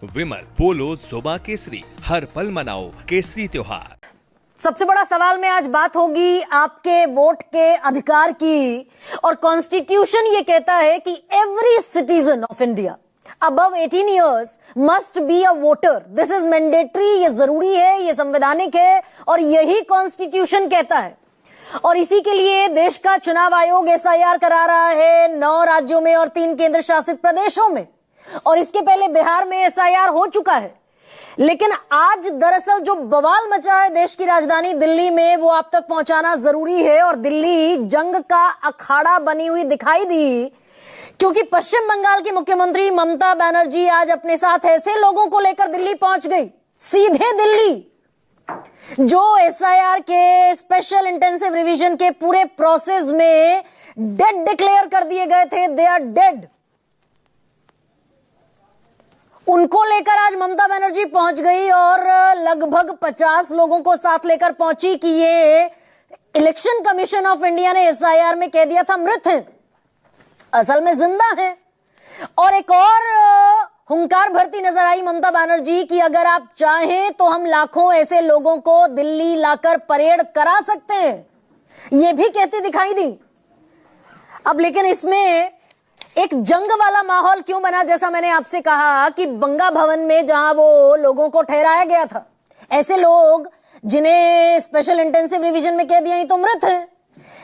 विमल पोलो जुबा केसरी, हर पल मनाओ केसरी त्योहार। सबसे बड़ा सवाल में आज बात होगी आपके वोट के अधिकार की, और कॉन्स्टिट्यूशन ये कहता है कि every citizen of India above 18 years must be a voter. This is mandatory, ये जरूरी है, ये संवैधानिक है और यही कॉन्स्टिट्यूशन कहता है। और इसी के लिए देश का चुनाव आयोग एसआईआर करा रहा है 9 राज्यों में और 3 केंद्र शासित प्रदेशों में, और इसके पहले बिहार में एसआईआर हो चुका है। लेकिन आज दरअसल जो बवाल मचा है देश की राजधानी दिल्ली में, वो आप तक पहुंचाना जरूरी है। और दिल्ली जंग का अखाड़ा बनी हुई दिखाई दी, क्योंकि पश्चिम बंगाल की मुख्यमंत्री ममता बनर्जी आज अपने साथ ऐसे लोगों को लेकर दिल्ली पहुंच गई, सीधे दिल्ली, जो एसआईआर के स्पेशल इंटेंसिव रिवीजन के पूरे प्रोसेस में डेड डिक्लेयर कर दिए गए थे। They are dead. उनको लेकर आज ममता बनर्जी पहुंच गई और लगभग 50 लोगों को साथ लेकर पहुंची कि ये इलेक्शन कमीशन ऑफ इंडिया ने एसआईआर में कह दिया था मृत हैं, असल में जिंदा हैं। और एक और हुंकार भरती नजर आई ममता बनर्जी कि अगर आप चाहें तो हम लाखों ऐसे लोगों को दिल्ली लाकर परेड करा सकते हैं, ये भी कहती दिखाई दी। अब लेकिन इसमें एक जंग वाला माहौल क्यों बना, जैसा मैंने आपसे कहा कि बंगा भवन में जहां वो लोगों को ठहराया गया था, ऐसे लोग जिन्हें स्पेशल इंटेंसिव रिवीजन में कह दिया ये तो मृत हैं,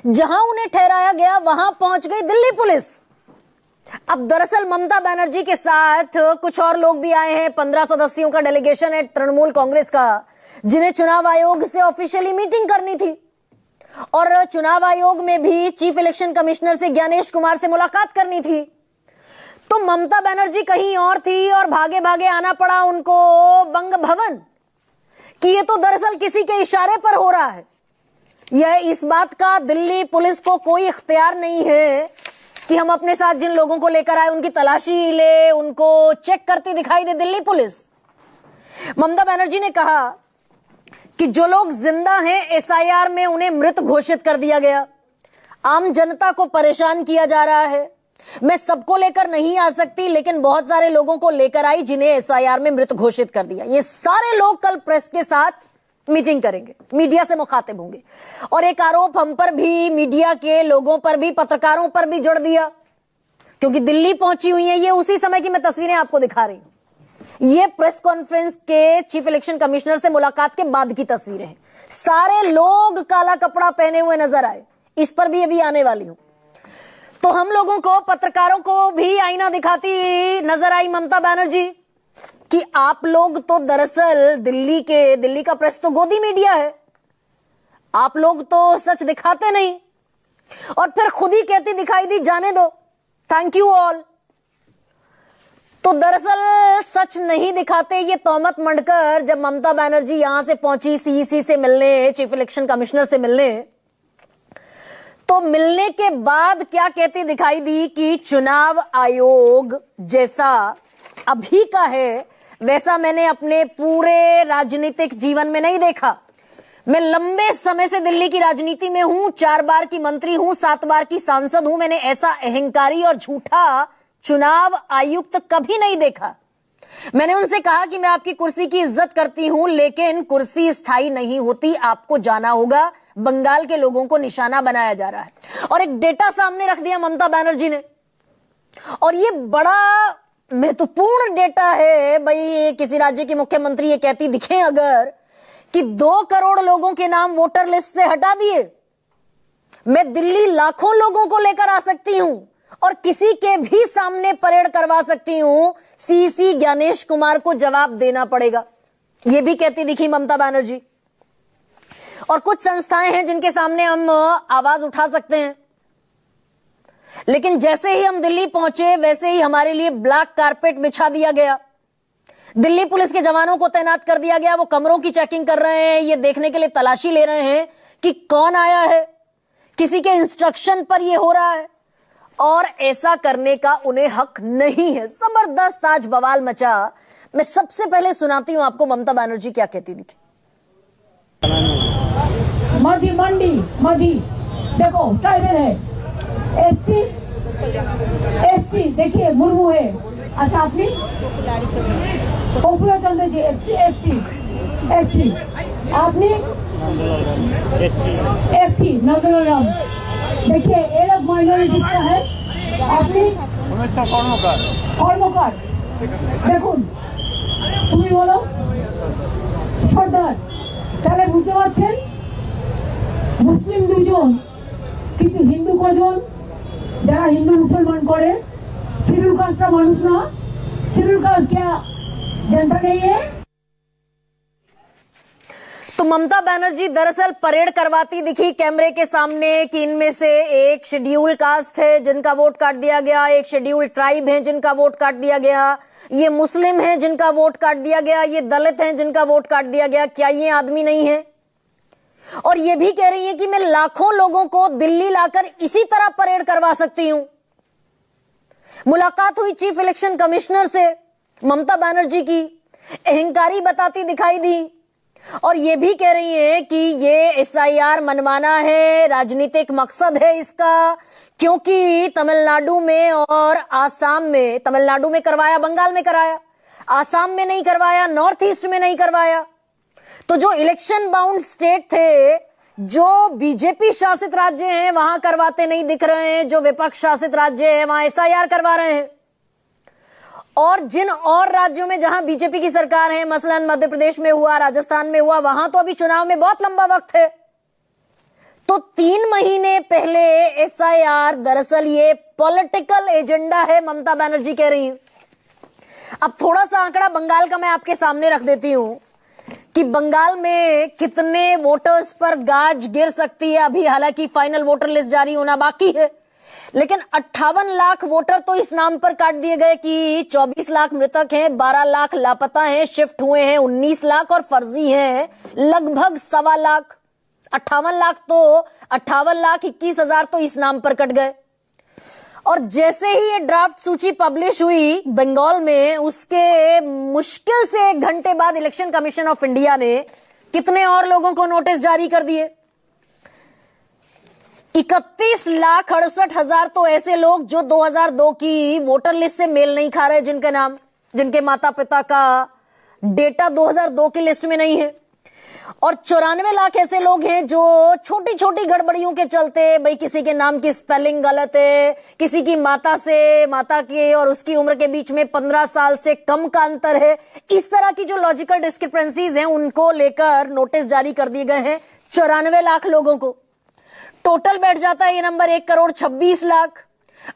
जहां उन्हें ठहराया गया वहां पहुंच गई दिल्ली पुलिस। अब दरअसल ममता बनर्जी के साथ कुछ और लोग भी आए हैं। 15 सदस्यों का डेलीगेशन है तृणमूल कांग्रेस का, जिन्हें चुनाव आयोग से ऑफिशियली मीटिंग करनी थी, और चुनाव आयोग में भी चीफ इलेक्शन कमिश्नर से ज्ञानेश कुमार से मुलाकात करनी थी। तो ममता बनर्जी कहीं और थी और भागे भागे आना पड़ा उनको बंग भवन, कि ये तो दरअसल किसी के इशारे पर हो रहा है। यह इस बात का दिल्ली पुलिस को कोई इख्तियार नहीं है कि हम अपने साथ जिन लोगों को लेकर आए उनकी तलाशी ले, उनको चेक करती दिखाई दे दिल्ली पुलिस। ममता बनर्जी ने कहा कि जो लोग जिंदा हैं एसआईआर में उन्हें मृत घोषित कर दिया गया, आम जनता को परेशान किया जा रहा है। मैं सबको लेकर नहीं आ सकती, लेकिन बहुत सारे लोगों को लेकर आई जिन्हें एसआईआर में मृत घोषित कर दिया। ये सारे लोग कल प्रेस के साथ मीटिंग करेंगे, मीडिया से मुखातिब होंगे, और एक आरोप हम पर भी, मीडिया के लोगों पर भी, पत्रकारों पर भी जोड़ दिया, क्योंकि दिल्ली पहुंची हुई है। ये उसी समय की मैं तस्वीरें आपको दिखा रही हूं। ये प्रेस कॉन्फ्रेंस के चीफ इलेक्शन कमिश्नर से मुलाकात के बाद की तस्वीरें हैं। सारे लोग काला कपड़ा पहने हुए नजर आए, इस पर भी अभी आने वाली हूं। तो हम लोगों को, पत्रकारों को भी आईना दिखाती नजर आई ममता बनर्जी कि आप लोग तो दरअसल दिल्ली का प्रेस तो गोदी मीडिया है, आप लोग तो सच दिखाते नहीं। और फिर खुद ही कहती दिखाई दी, जाने दो, थैंक यू ऑल। तो दरअसल सच नहीं दिखाते, ये तोहमत मंडकर जब ममता बनर्जी यहां से पहुंची सीईसी से मिलने, चीफ इलेक्शन कमिश्नर से मिलने, तो मिलने के बाद क्या कहती दिखाई दी कि चुनाव आयोग जैसा अभी का है वैसा मैंने अपने पूरे राजनीतिक जीवन में नहीं देखा। मैं लंबे समय से दिल्ली की राजनीति में हूं, 4 बार की मंत्री हूं, 7 बार की सांसद हूं, मैंने ऐसा अहंकारी और झूठा चुनाव आयुक्त कभी नहीं देखा। मैंने उनसे कहा कि मैं आपकी कुर्सी की इज्जत करती हूं, लेकिन कुर्सी स्थायी नहीं होती, आपको जाना होगा। बंगाल के लोगों को निशाना बनाया जा रहा है। और एक डेटा सामने रख दिया ममता बनर्जी ने, और ये बड़ा महत्वपूर्ण डेटा है भाई। किसी राज्य की मुख्यमंत्री ये कहती दिखे अगर कि 2 करोड़ लोगों के नाम वोटर लिस्ट से हटा दिए, मैं दिल्ली लाखों लोगों को लेकर आ सकती हूं और किसी के भी सामने परेड करवा सकती हूं, सीसी ज्ञानेश कुमार को जवाब देना पड़ेगा, यह भी कहती दिखी ममता बनर्जी। और कुछ संस्थाएं हैं जिनके सामने हम आवाज उठा सकते हैं, लेकिन जैसे ही हम दिल्ली पहुंचे वैसे ही हमारे लिए ब्लैक कारपेट बिछा दिया गया। दिल्ली पुलिस के जवानों को तैनात कर दिया गया, वो कमरों की चेकिंग कर रहे हैं, ये देखने के लिए तलाशी ले रहे हैं कि कौन आया है, किसी के इंस्ट्रक्शन पर यह हो रहा है, और ऐसा करने का उन्हें हक नहीं है। जबरदस्त आज बवाल मचा। मैं सबसे पहले सुनाती हूं आपको ममता बनर्जी क्या कहती दिखी। माझी मंडी, माझी देखो ट्राइबल है, एससी देखिए मुर्मू है। अच्छा आपने popular Chandra ji SC SC आपने एससी नंदलाल राम देखिए ये लोग माइनॉरिटी का है আপনি কর্মকার দেখুন তুমি বলো সর্দার তাহলে বুঝতে পারছেন মুসলিম দুজন কিন্তু হিন্দু কজন যারা হিন্দু মুসলমান করে শিডিউল কাস্টটা মানুষ না শিডিউল कास्ट क्या जनता नहीं है। तो ममता बनर्जी दरअसल परेड करवाती दिखी कैमरे के सामने कि इनमें से एक शेड्यूल कास्ट है जिनका वोट काट दिया गया, एक शेड्यूल ट्राइब है जिनका वोट काट दिया गया, ये मुस्लिम है जिनका वोट काट दिया गया, ये दलित हैं जिनका वोट काट दिया गया। क्या ये आदमी नहीं है? और ये भी कह रही है कि मैं लाखों लोगों को दिल्ली लाकर इसी तरह परेड करवा सकती हूं। मुलाकात हुई चीफ इलेक्शन कमिश्नर से, ममता बनर्जी की अहंकारी बताती दिखाई दी और ये भी कह रही है कि ये एसआईआर मनवाना है, राजनीतिक मकसद है इसका, क्योंकि तमिलनाडु में और आसाम में, तमिलनाडु में करवाया, बंगाल में कराया, आसाम में नहीं करवाया, नॉर्थ ईस्ट में नहीं करवाया। तो जो इलेक्शन बाउंड स्टेट थे, जो बीजेपी शासित राज्य हैं, वहां करवाते नहीं दिख रहे हैं, जो विपक्ष शासित राज्य है वहां एसआईआर करवा रहे हैं। और जिन और राज्यों में जहां बीजेपी की सरकार है, मसलन मध्य प्रदेश में हुआ, राजस्थान में हुआ, वहां तो अभी चुनाव में बहुत लंबा वक्त है। तो 3 महीने पहले एसआईआर दरअसल ये पॉलिटिकल एजेंडा है, ममता बनर्जी कह रही हैं। अब थोड़ा सा आंकड़ा बंगाल का मैं आपके सामने रख देती हूं कि बंगाल में कितने वोटर्स पर गाज गिर सकती है। अभी हालांकि फाइनल वोटर लिस्ट जारी होना बाकी है, लेकिन 58 लाख वोटर तो इस नाम पर काट दिए गए कि 24 लाख मृतक हैं, 12 लाख लापता हैं, शिफ्ट हुए हैं 19 लाख और फर्जी हैं लगभग 1.25 लाख। 58 लाख 21 हजार तो इस नाम पर कट गए। और जैसे ही ये ड्राफ्ट सूची पब्लिश हुई बंगाल में, उसके मुश्किल से 1 घंटे बाद इलेक्शन कमीशन ऑफ इंडिया ने कितने और लोगों को नोटिस जारी कर दिए। 31,68,000 तो ऐसे लोग जो 2002 की वोटर लिस्ट से मेल नहीं खा रहे, जिनके नाम, जिनके माता पिता का डेटा 2002 की लिस्ट में नहीं है। और 94 लाख ऐसे लोग हैं जो छोटी छोटी गड़बड़ियों के चलते, भाई किसी के नाम की स्पेलिंग गलत है, किसी की माता के और उसकी उम्र के बीच में 15 साल से कम का अंतर है, इस तरह की जो लॉजिकल डिस्क्रिपेंसीज हैं उनको लेकर नोटिस जारी कर दिए गए हैं 94 लाख लोगों को। टोटल बैठ जाता है ये नंबर 1,26 लाख।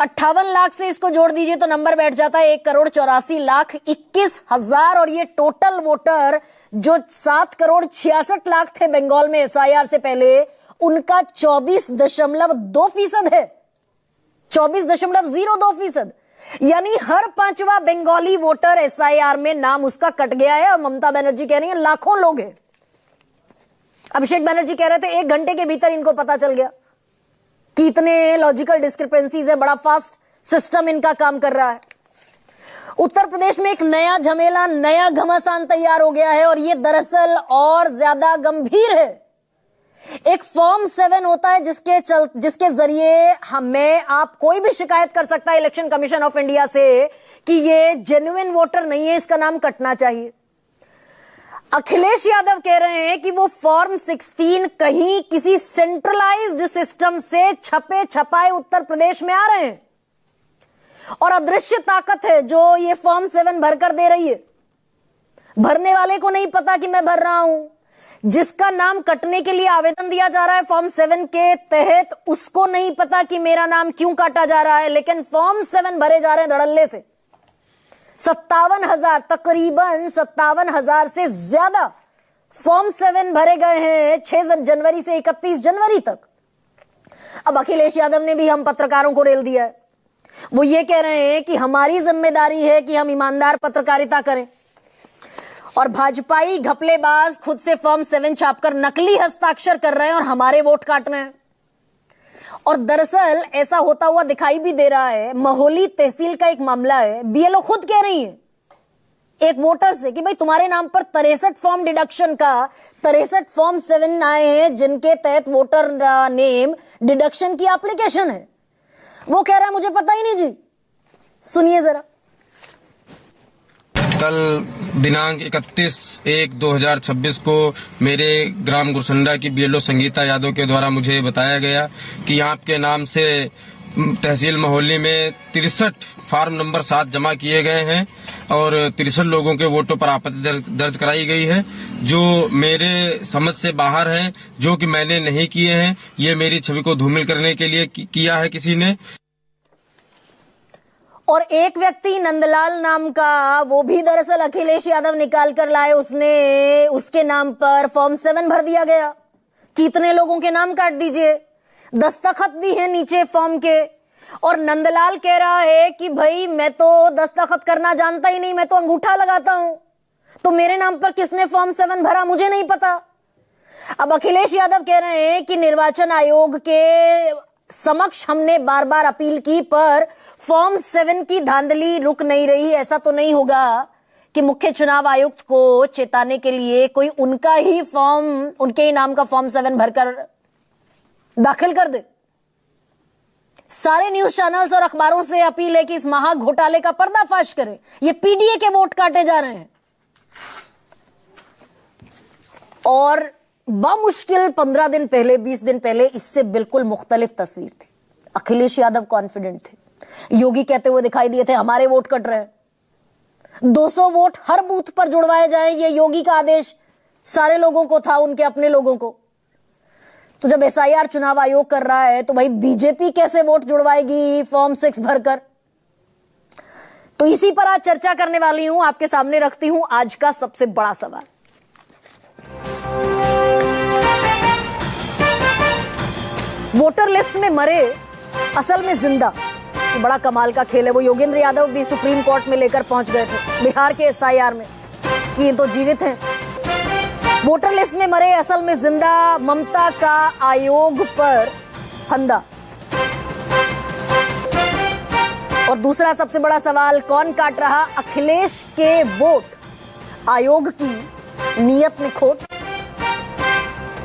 58 लाख से इसको जोड़ दीजिए तो नंबर बैठ जाता है 1,84,21,000। और ये टोटल वोटर जो 7,66,00,000 थे बंगाल में एसआईआर से पहले, उनका 24.2% है, 24.02%। यानी हर 5वां बंगाली वोटर एसआईआर में नाम उसका कट गया है। और ममता बनर्जी कह रही है लाखों लोग हैं। अभिषेक बनर्जी कह रहे थे 1 घंटे के भीतर इनको पता चल गया कि इतने लॉजिकल डिस्क्रिपेंसीज है, बड़ा फास्ट सिस्टम इनका काम कर रहा है। उत्तर प्रदेश में एक नया झमेला, नया घमासान तैयार हो गया है और ये दरअसल और ज्यादा गंभीर है। एक फॉर्म 7 होता है जिसके जरिए हमें आप कोई भी शिकायत कर सकता है इलेक्शन कमीशन ऑफ इंडिया से कि ये जेन्युइन वोटर नहीं है, इसका नाम कटना चाहिए। अखिलेश यादव कह रहे हैं कि वो फॉर्म 16 कहीं किसी सेंट्रलाइज्ड सिस्टम से छपे छपाए उत्तर प्रदेश में आ रहे हैं और अदृश्य ताकत है जो ये फॉर्म 7 भरकर दे रही है। भरने वाले को नहीं पता कि मैं भर रहा हूं, जिसका नाम कटने के लिए आवेदन दिया जा रहा है फॉर्म 7 के तहत, उसको नहीं पता कि मेरा नाम क्यों काटा जा रहा है। लेकिन फॉर्म 7 भरे जा रहे हैं धड़ल्ले से। 57,000, तकरीबन 57,000 से ज्यादा फॉर्म 7 भरे गए हैं 6 जनवरी से 31 जनवरी तक। अब अखिलेश यादव ने भी हम पत्रकारों को रेल दिया है। वो ये कह रहे हैं कि हमारी जिम्मेदारी है कि हम ईमानदार पत्रकारिता करें और भाजपाई घपलेबाज खुद से फॉर्म 7 छापकर नकली हस्ताक्षर कर रहे हैं और हमारे वोट काट रहे हैं। और दरअसल ऐसा होता हुआ दिखाई भी दे रहा है। महोली तहसील का एक मामला है, बीएलओ खुद कह रही है एक वोटर से कि भाई तुम्हारे नाम पर 63 फॉर्म डिडक्शन का 63 फॉर्म 7 आए हैं जिनके तहत वोटर नेम डिडक्शन की एप्लीकेशन है। वो कह रहा है मुझे पता ही नहीं जी। सुनिए जरा। कल दिनांक 31/1/2026 को मेरे ग्राम गुरसंडा की BLO संगीता यादव के द्वारा मुझे बताया गया कि आपके नाम से तहसील महोली में 63 फार्म नंबर 7 जमा किए गए हैं और 63 लोगों के वोटों पर आपत्ति दर्ज कराई गई है, जो मेरे समझ से बाहर है, जो कि मैंने नहीं किए हैं। ये मेरी छवि को धूमिल करने के लिए किया है किसी ने। और एक व्यक्ति नंदलाल नाम का, वो भी दरअसल अखिलेश यादव निकाल कर लाए, उसके नाम पर फॉर्म 7 भर दिया गया। कितने लोगों के नाम काट दीजिए, दस्तखत भी है नीचे फॉर्म के। और नंदलाल कह रहा है कि भाई मैं तो दस्तखत करना जानता ही नहीं, मैं तो अंगूठा लगाता हूं, तो मेरे नाम पर किसने फॉर्म 7 भरा मुझे नहीं पता। अब अखिलेश यादव कह रहे हैं कि निर्वाचन आयोग के समक्ष हमने बार बार अपील की, पर फॉर्म 7 की धांधली रुक नहीं रही। ऐसा तो नहीं होगा कि मुख्य चुनाव आयुक्त को चेताने के लिए कोई उनका ही फॉर्म, उनके ही नाम का फॉर्म 7 भरकर दाखिल कर दे। सारे न्यूज चैनल्स और अखबारों से अपील है कि इस महा घोटाले का पर्दाफाश करें। ये पीडीए के वोट काटे जा रहे हैं और बामुश्किल 15 दिन पहले, 20 दिन पहले इससे बिल्कुल मुख्तलिफ तस्वीर थी। अखिलेश यादव कॉन्फिडेंट थे, योगी कहते हुए दिखाई दिए थे हमारे वोट कट रहे हैं, 200 वोट हर बूथ पर जुड़वाए जाएं, ये योगी का आदेश सारे लोगों को था, उनके अपने लोगों को। तो जब SIR चुनाव आयोग कर रहा है तो भाई बीजेपी कैसे वोट जुड़वाएगी फॉर्म 6 भरकर? तो इसी पर आज चर्चा करने वाली हूं, आपके सामने रखती हूं आज का सबसे बड़ा सवाल। वोटर लिस्ट में मरे असल में जिंदा, तो बड़ा कमाल का खेल है। वो योगेंद्र यादव भी सुप्रीम कोर्ट में लेकर पहुंच गए थे बिहार के SIR में कि ये तो जीवित हैं। वोटर लिस्ट में मरे असल में जिंदा, ममता का आयोग पर फंदा। और दूसरा सबसे बड़ा सवाल, कौन काट रहा अखिलेश के वोट? आयोग की नीयत में खोट।